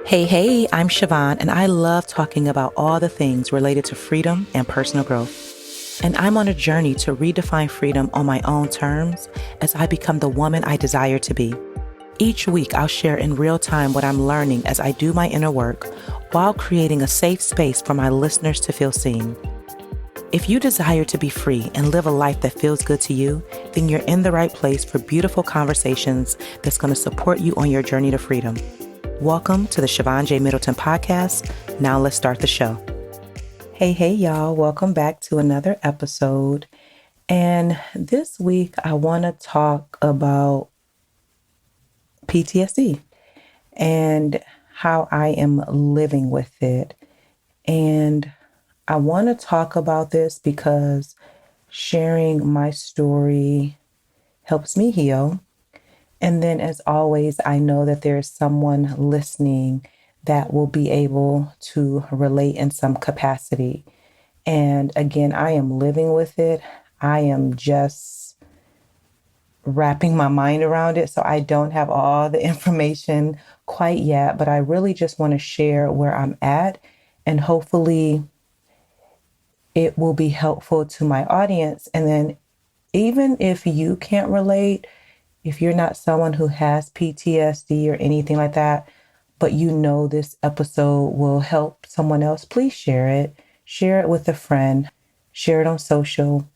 Hey, I'm Siobhan, and I love talking about all the things related to freedom and personal growth. And I'm on a journey to redefine freedom on my own terms as I become the woman I desire to be. Each week, I'll share in real time what I'm learning as I do my inner work while creating a safe space for my listeners to feel seen. If you desire to be free and live a life that feels good to you, then you're in the right place for beautiful conversations that's going to support you on your journey to freedom. Welcome to the Siobhan J. Middleton podcast. Now let's start the show. Hey, y'all. Welcome back to another episode. And this week, I want to talk about PTSD and how I am living with it. And I want to talk about this because sharing my story helps me heal. And then, as always, I know that there's someone listening that will be able to relate in some capacity. And again, I am living with it. I am just wrapping my mind around it. So I don't have all the information quite yet, but I really just want to share where I'm at. And hopefully it will be helpful to my audience. And then even if you can't relate, if you're not someone who has PTSD or anything like that, but you know this episode will help someone else, please share it. Share it with a friend. Share it on social.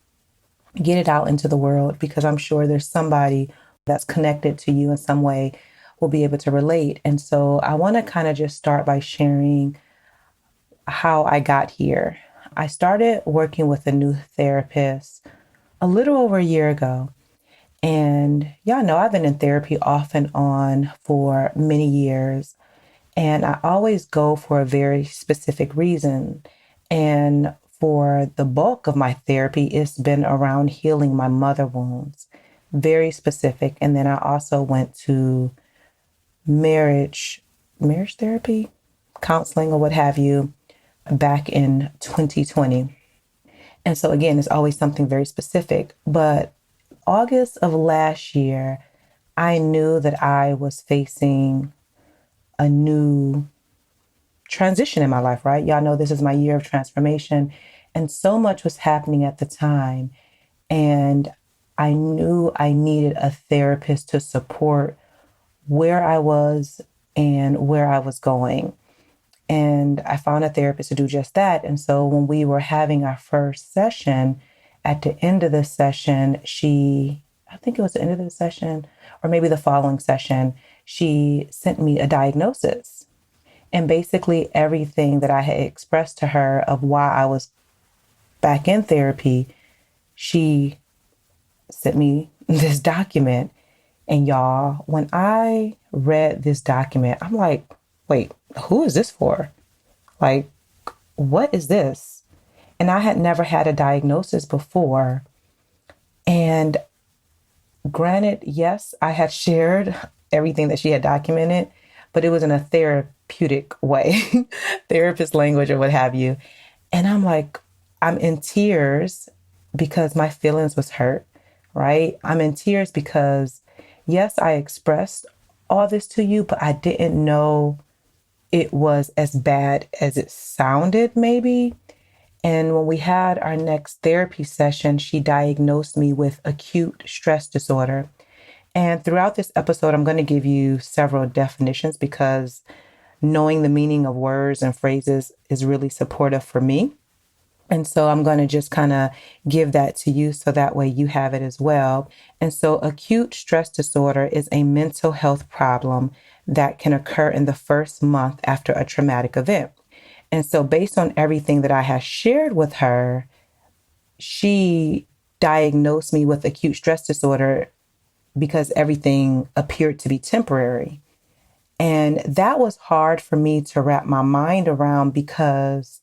Get it out into the world because I'm sure there's somebody that's connected to you in some way will be able to relate. And so I want to kind of just start by sharing how I got here. I started working with a new therapist a little over a year ago. And y'all know I've been in therapy off and on for many years. And I always go for a very specific reason. And for the bulk of my therapy, it's been around healing my mother wounds, very specific. And then I also went to marriage therapy, counseling or what have you, back in 2020. And so again, it's always something very specific. But August of last year, I knew that I was facing a new transition in my life, right? Y'all know this is my year of transformation. And so much was happening at the time. And I knew I needed a therapist to support where I was and where I was going. And I found a therapist to do just that. And so when we were having our first session, at the end of the session, I think it was the end of the session, or maybe the following session, she sent me a diagnosis. And basically everything that I had expressed to her of why I was back in therapy, she sent me this document. And y'all, when I read this document, I'm like, wait, who is this for? Like, what is this? And I had never had a diagnosis before. And granted, yes, I had shared everything that she had documented, but it was in a therapeutic way, therapist language or what have you. And I'm like, I'm in tears because my feelings was hurt, right? I'm in tears because, yes, I expressed all this to you, but I didn't know it was as bad as it sounded, maybe. And when we had our next therapy session, she diagnosed me with acute stress disorder. And throughout this episode, I'm going to give you several definitions because knowing the meaning of words and phrases is really supportive for me. And so I'm going to just kind of give that to you so that way you have it as well. And so acute stress disorder is a mental health problem that can occur in the first month after a traumatic event. And so based on everything that I had shared with her, she diagnosed me with acute stress disorder because everything appeared to be temporary. And that was hard for me to wrap my mind around because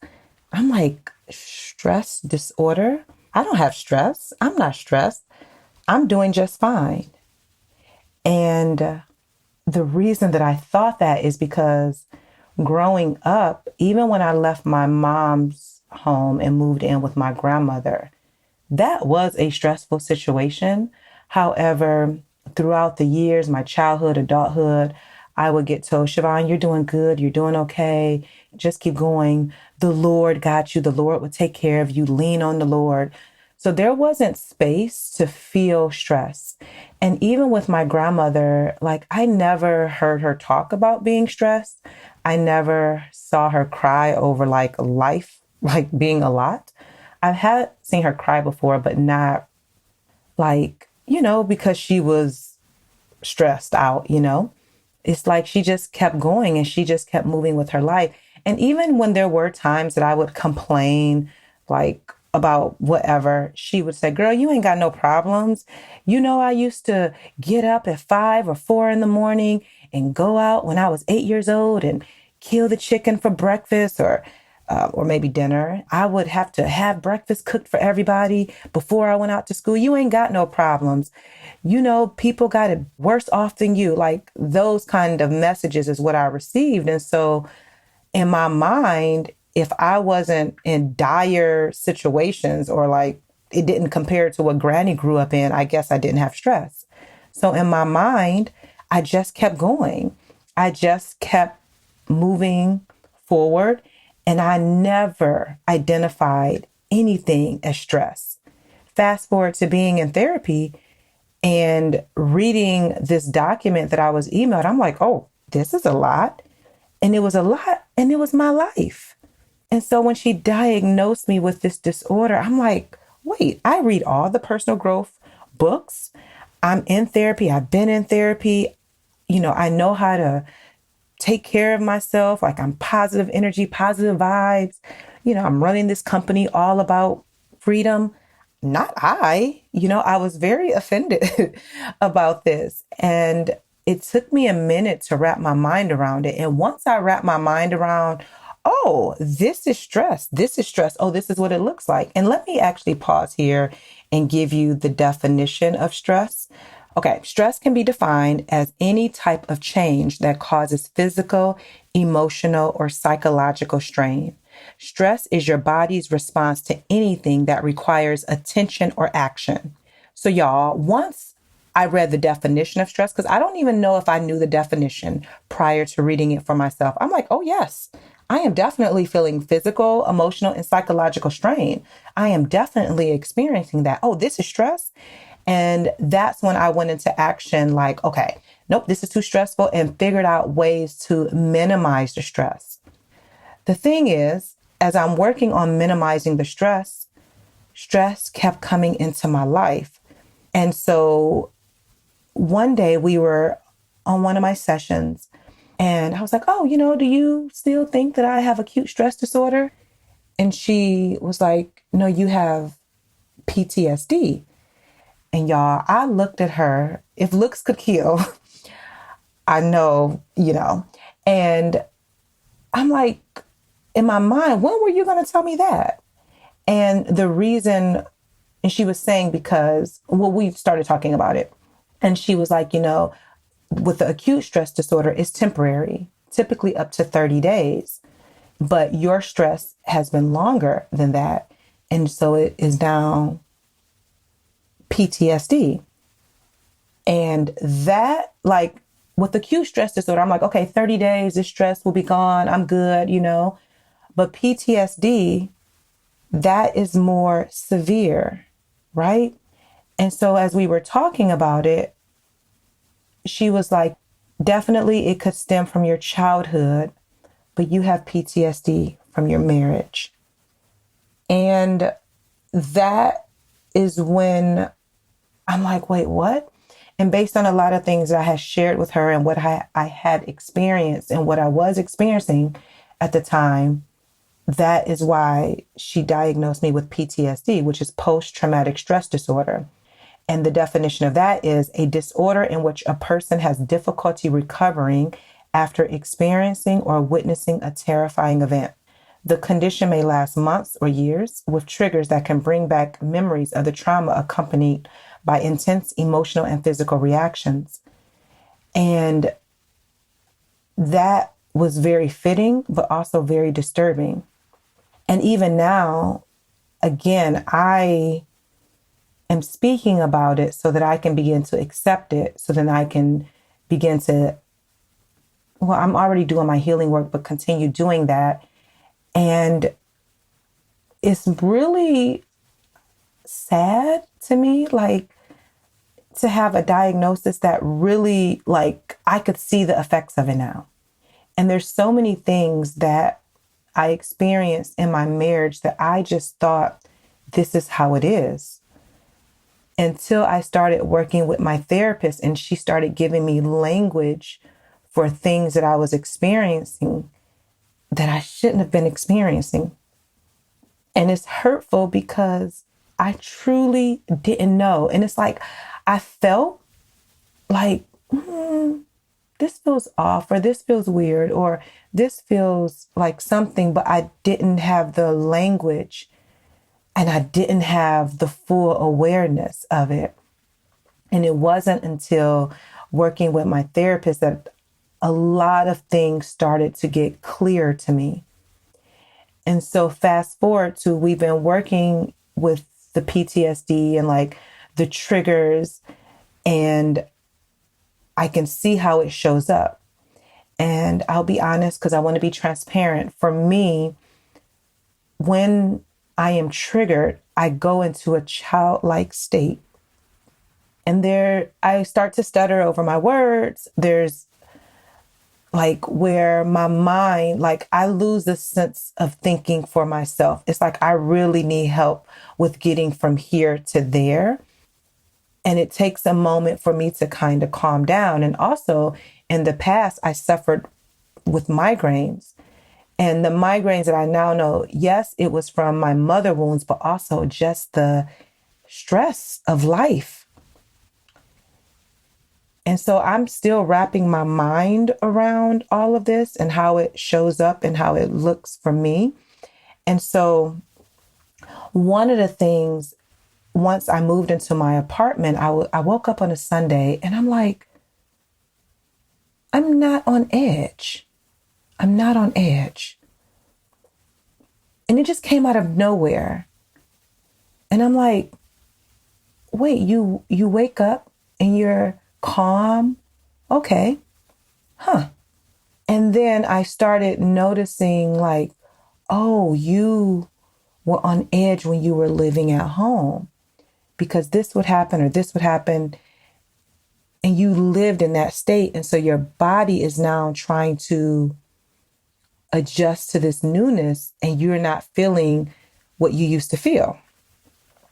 I'm like, stress disorder? I don't have stress. I'm not stressed. I'm doing just fine. And the reason that I thought that is because growing up, even when I left my mom's home and moved in with my grandmother, that was a stressful situation. However, throughout the years, my childhood, adulthood, I would get told, Siobhan, you're doing good. You're doing okay. Just keep going. The Lord got you. The Lord will take care of you. Lean on the Lord. So there wasn't space to feel stress. And even with my grandmother, like I never heard her talk about being stressed. I never saw her cry over like life, like being a lot. I've had seen her cry before, but not like, because she was stressed out, It's like she just kept going and she just kept moving with her life. And even when there were times that I would complain, like about whatever, she would say, Girl, you ain't got no problems. I used to get up at 5 or 4 in the morning and go out when I was 8 years old and kill the chicken for breakfast or maybe dinner. I would have to have breakfast cooked for everybody before I went out to school. You ain't got no problems. People got it worse off than you. Like those kind of messages is what I received. And so in my mind, if I wasn't in dire situations or like it didn't compare to what Granny grew up in, I guess I didn't have stress. So in my mind, I just kept going. I just kept moving forward and I never identified anything as stress. Fast forward to being in therapy and reading this document that I was emailed, I'm like, oh, this is a lot. And it was a lot, and it was my life. And so when she diagnosed me with this disorder, I'm like, wait, I read all the personal growth books. I'm in therapy. I've been in therapy. I know how to take care of myself. Like I'm positive energy, positive vibes. I'm running this company all about freedom. Not I was very offended about this. And it took me a minute to wrap my mind around it. And once I wrapped my mind around, oh, this is stress. This is stress. Oh, this is what it looks like. And let me actually pause here and give you the definition of stress. Okay, stress can be defined as any type of change that causes physical, emotional, or psychological strain. Stress is your body's response to anything that requires attention or action. So, y'all, once I read the definition of stress, because I don't even know if I knew the definition prior to reading it for myself, I'm like, oh, yes, I am definitely feeling physical, emotional, and psychological strain. I am definitely experiencing that. Oh, this is stress. And that's when I went into action like, okay, nope, this is too stressful, and figured out ways to minimize the stress. The thing is, as I'm working on minimizing the stress kept coming into my life. And so one day we were on one of my sessions and I was like, oh, do you still think that I have acute stress disorder? And she was like, no, you have PTSD. And y'all, I looked at her. If looks could kill, I know, And I'm like, in my mind, when were you going to tell me that? And the reason, and she was saying because, well, we started talking about it. And she was like, with the acute stress disorder, it's temporary, typically up to 30 days. But your stress has been longer than that. And so it is now PTSD. And that, like, with acute stress disorder, I'm like, okay, 30 days, this stress will be gone. I'm good, But PTSD, that is more severe, right? And so as we were talking about it, she was like, definitely it could stem from your childhood, but you have PTSD from your marriage. And that is when I'm like, wait, what? And based on a lot of things that I had shared with her and what I had experienced and what I was experiencing at the time, that is why she diagnosed me with PTSD, which is post-traumatic stress disorder. And the definition of that is a disorder in which a person has difficulty recovering after experiencing or witnessing a terrifying event. The condition may last months or years with triggers that can bring back memories of the trauma accompanied by intense emotional and physical reactions. And that was very fitting, but also very disturbing. And even now, again, I am speaking about it so that I can begin to accept it, so that I can begin to well, I'm already doing my healing work, but continue doing that. And it's really sad to me, like, to have a diagnosis that really, like, I could see the effects of it now. And there's so many things that I experienced in my marriage that I just thought this is how it is. Until I started working with my therapist and she started giving me language for things that I was experiencing that I shouldn't have been experiencing. And it's hurtful because I truly didn't know. And it's like, I felt like, this feels off, or this feels weird, or this feels like something, but I didn't have the language and I didn't have the full awareness of it. And it wasn't until working with my therapist that a lot of things started to get clear to me. And so fast forward to, we've been working with the PTSD and like the triggers, and I can see how it shows up. And I'll be honest, because I want to be transparent. For me, when I am triggered, I go into a childlike state. And there, I start to stutter over my words. There's like where my mind, like I lose the sense of thinking for myself. It's like I really need help with getting from here to there. And it takes a moment for me to kind of calm down. And also in the past, I suffered with migraines. And the migraines that I now know, yes, it was from my mother wounds, but also just the stress of life. And so I'm still wrapping my mind around all of this and how it shows up and how it looks for me. And so one of the things, once I moved into my apartment, I woke up on a Sunday and I'm like, I'm not on edge. I'm not on edge. And it just came out of nowhere. And I'm like, wait, you wake up and you're calm? Okay. Huh. And then I started noticing like, oh, you were on edge when you were living at home because this would happen or this would happen. And you lived in that state. And so your body is now trying to adjust to this newness and you're not feeling what you used to feel.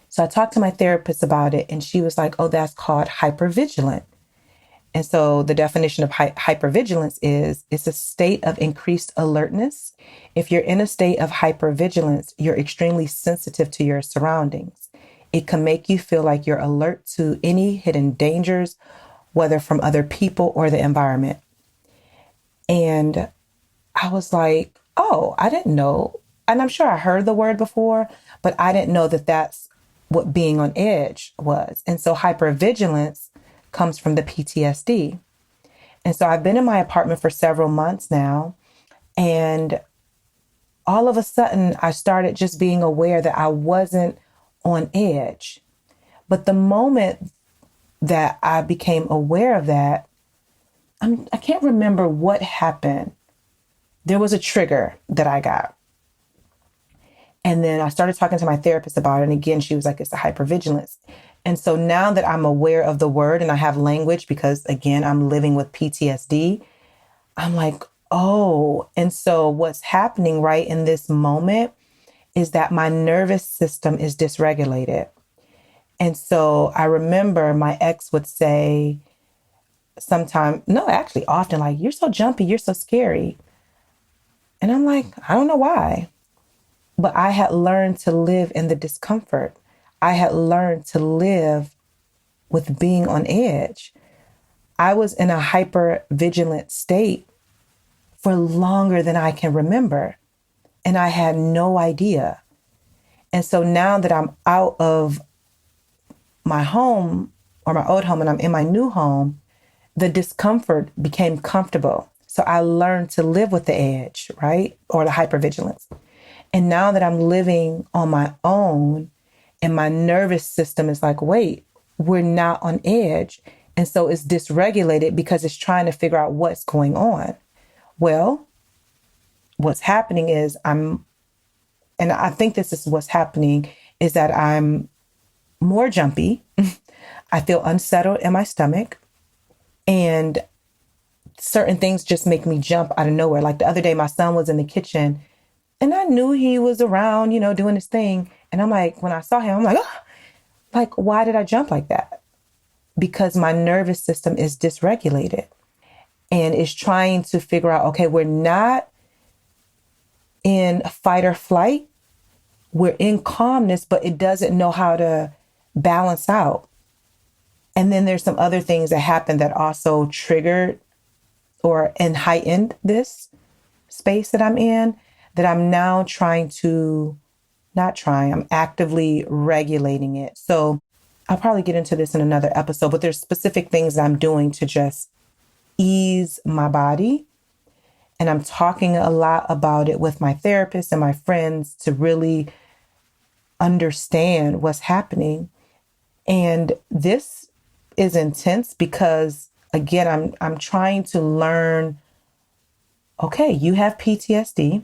So I talked to my therapist about it and she was like, oh, that's called hypervigilant. And so the definition of hypervigilance is it's a state of increased alertness. If you're in a state of hypervigilance, you're extremely sensitive to your surroundings. It can make you feel like you're alert to any hidden dangers, whether from other people or the environment. And I was like, oh, I didn't know. And I'm sure I heard the word before, but I didn't know that that's what being on edge was. And so hypervigilance comes from the PTSD. And so I've been in my apartment for several months now. And all of a sudden, I started just being aware that I wasn't on edge. But the moment that I became aware of that, I can't remember what happened. There was a trigger that I got. And then I started talking to my therapist about it. And again, she was like, it's a hypervigilance. And so now that I'm aware of the word and I have language, because again, I'm living with PTSD, I'm like, oh. And so what's happening right in this moment is that my nervous system is dysregulated. And so I remember my ex would say often, like, you're so jumpy, you're so scary. And I'm like, I don't know why. But I had learned to live in the discomfort. I had learned to live with being on edge. I was in a hyper vigilant state for longer than I can remember. And I had no idea. And so now that I'm out of my home or my old home and I'm in my new home, the discomfort became comfortable. So I learned to live with the edge, right? Or the hypervigilance. And now that I'm living on my own and my nervous system is like, wait, we're not on edge. And so it's dysregulated because it's trying to figure out what's going on. Well, what's happening is and I think this is what's happening, is that I'm more jumpy. I feel unsettled in my stomach, and certain things just make me jump out of nowhere. Like the other day, my son was in the kitchen and I knew he was around, doing his thing. And I'm like, when I saw him, I'm like, oh, like, why did I jump like that? Because my nervous system is dysregulated and is trying to figure out, okay, we're not in fight or flight. We're in calmness, but it doesn't know how to balance out. And then there's some other things that happened that also triggered or and heightened this space that I'm in, that I'm now trying to not trying, I'm actively regulating it. So I'll probably get into this in another episode, but there's specific things that I'm doing to just ease my body. And I'm talking a lot about it with my therapist and my friends to really understand what's happening. And this is intense because again, I'm trying to learn, okay, you have PTSD.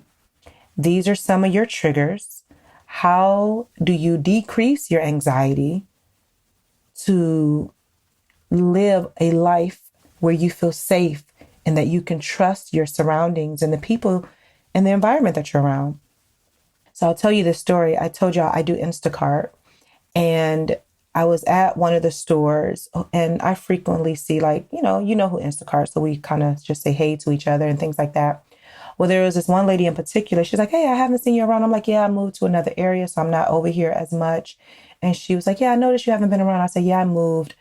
These are some of your triggers. How do you decrease your anxiety to live a life where you feel safe and that you can trust your surroundings and the people and the environment that you're around? So I'll tell you this story. I told y'all I do Instacart, and I was at one of the stores and I frequently see, like, you know who Instacart, so we kind of just say hey to each other and things like that. Well, there was this one lady in particular. She's like, hey, I haven't seen you around. I'm like, yeah, I moved to another area, so I'm not over here as much. And she was like, yeah, I noticed you haven't been around. I said, yeah, I moved.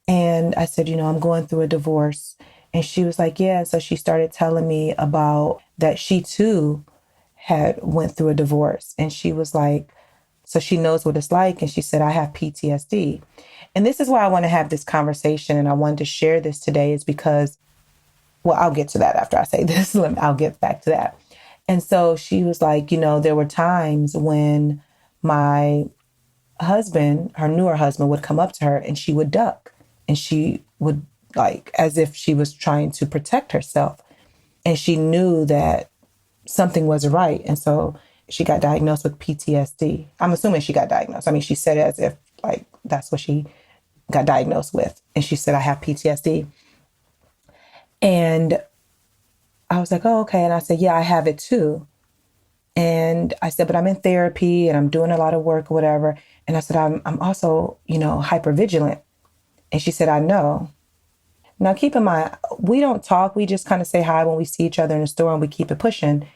And I said, I'm going through a divorce. And she was like, yeah. So she started telling me about that she too had went through a divorce. And she was like, so she knows what it's like. And she said, I have PTSD. And this is why I want to have this conversation. And I wanted to share this today is because, well, I'll get to that after I say this. I'll get back to that. And so she was like, there were times when my husband, her newer husband, would come up to her and she would duck and she would, like, as if she was trying to protect herself. And she knew that something wasn't right. And so she got diagnosed with PTSD. I'm assuming she got diagnosed. I mean, she said it as if like that's what she got diagnosed with. And she said, I have PTSD. And I was like, oh, okay. And I said, yeah, I have it too. And I said, but I'm in therapy and I'm doing a lot of work or whatever. And I said, I'm also, hyper vigilant. And she said, I know. Now, keep in mind, we don't talk. We just kind of say hi when we see each other in the store and we keep it pushing.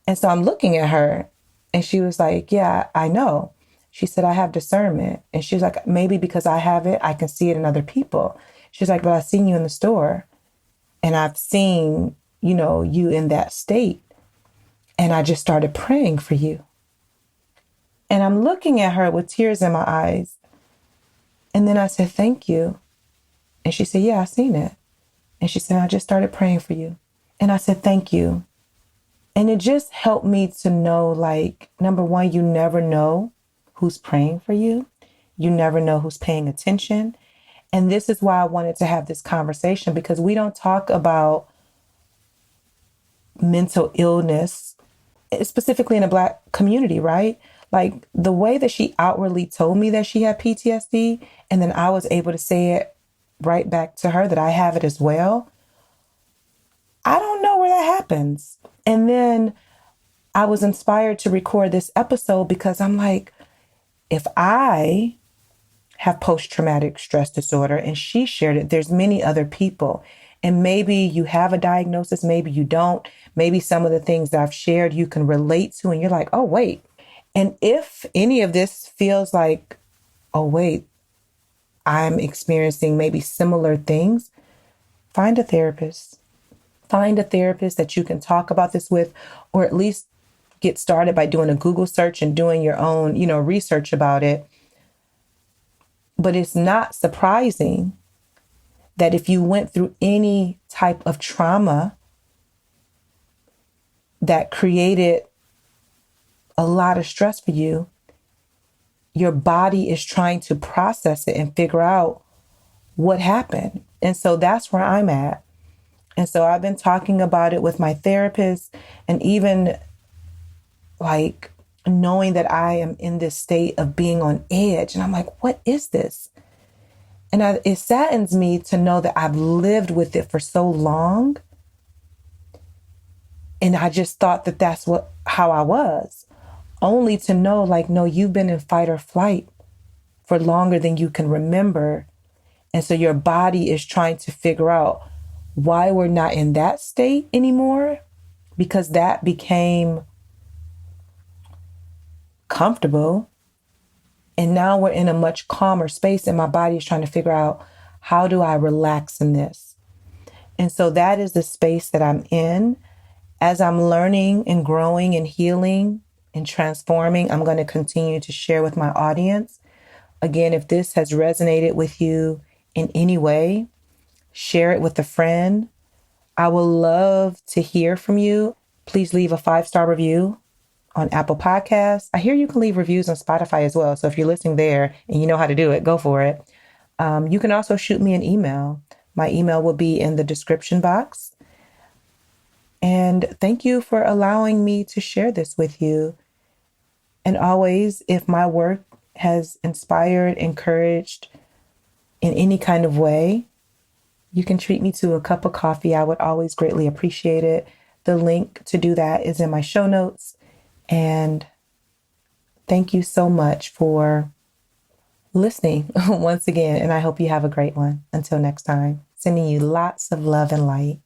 And so I'm looking at her and she was like, yeah, I know. She said, I have discernment. And she was like, maybe because I have it, I can see it in other people. She's like, but I've seen you in the store and I've seen, you in that state. And I just started praying for you. And I'm looking at her with tears in my eyes. And then I said, thank you. And she said, yeah, I seen it. And she said, I just started praying for you. And I said, thank you. And it just helped me to know, like, number one, you never know who's praying for you. You never know who's paying attention. And this is why I wanted to have this conversation, because we don't talk about mental illness, specifically in the Black community, right? Like the way that she outwardly told me that she had PTSD, and then I was able to say it right back to her that I have it as well. I don't know where that happens. And then I was inspired to record this episode because I'm like, if I have post-traumatic stress disorder and she shared it, there's many other people. And maybe you have a diagnosis, maybe you don't. Maybe some of the things that I've shared you can relate to and you're like, oh, wait. And if any of this feels like, oh, wait, I'm experiencing maybe similar things, find a therapist. Find a therapist that you can talk about this with, or at least get started by doing a Google search and doing your own, research about it. But it's not surprising that if you went through any type of trauma that created a lot of stress for you, your body is trying to process it and figure out what happened. And so that's where I'm at. And so I've been talking about it with my therapist, and even like knowing that I am in this state of being on edge. And I'm like, what is this? And it saddens me to know that I've lived with it for so long. And I just thought that that's how I was, only to know like, no, you've been in fight or flight for longer than you can remember. And so your body is trying to figure out why we're not in that state anymore, because that became comfortable. And now we're in a much calmer space, and my body is trying to figure out, how do I relax in this? And so that is the space that I'm in. As I'm learning and growing and healing and transforming, I'm going to continue to share with my audience. Again, if this has resonated with you in any way, share it with a friend. I would love to hear from you. Please leave a 5-star review on Apple Podcasts. I hear you can leave reviews on Spotify as well. So if you're listening there and you know how to do it, go for it. You can also shoot me an email. My email will be in the description box. And thank you for allowing me to share this with you. And always, if my work has inspired, encouraged in any kind of way, you can treat me to a cup of coffee. I would always greatly appreciate it. The link to do that is in my show notes. And thank you so much for listening once again. And I hope you have a great one. Until next time, sending you lots of love and light.